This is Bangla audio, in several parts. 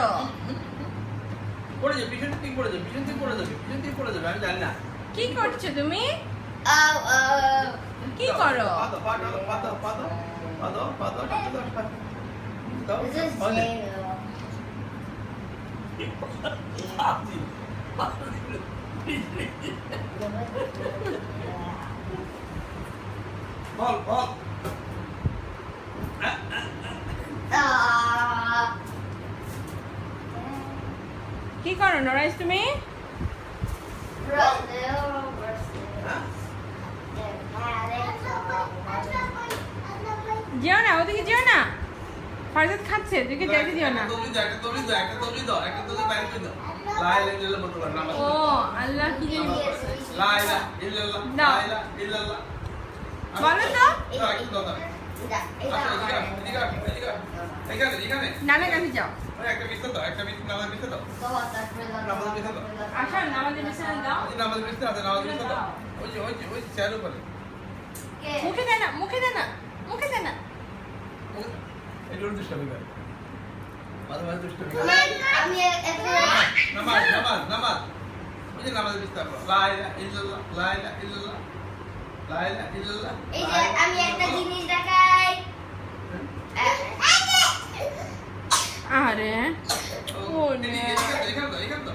করো? পড়ে যাবে, পিছন থেকে পড়ে যাবে, পিছন থেকে পড়ে যাবে, পিছন থেকে পড়ে যাবে, আমি জানি না। কি করছো তুমি? কি করো? পাতো পাতো পাতো পাতো পাতো পাতো পাতো। This is J-Lo. বল বল। কি করো নরাইজ তুমি? যেও না, ওদিকে যেও না। ফারজাদ খাচ্ছে, ওদিকে যাইতে দিও না। ও আল্লাহ, কি জানি বলছে। বলো তো। নানা কাছে যাও। আসো নামাজের বিছানা দাও। মুখে দে না, মুখে দে না, মুখে দে না। আমি একটা জিনিস দেখাই। আরে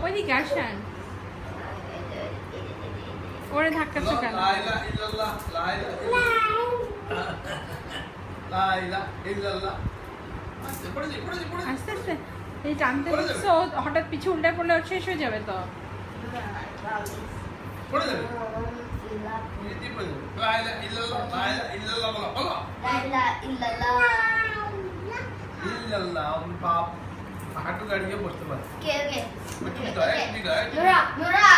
ওইদিকে আসেন, ওরে ধাক্কাচ্ছ কেন? আস্তে আস্তে এই টানতে দিচ্ছো, হঠাৎ পিছু উল্টে পড়লে শেষ হয়ে যাবে তো। হাঁটু গাড়িয়ে বসতে পারে। Nura,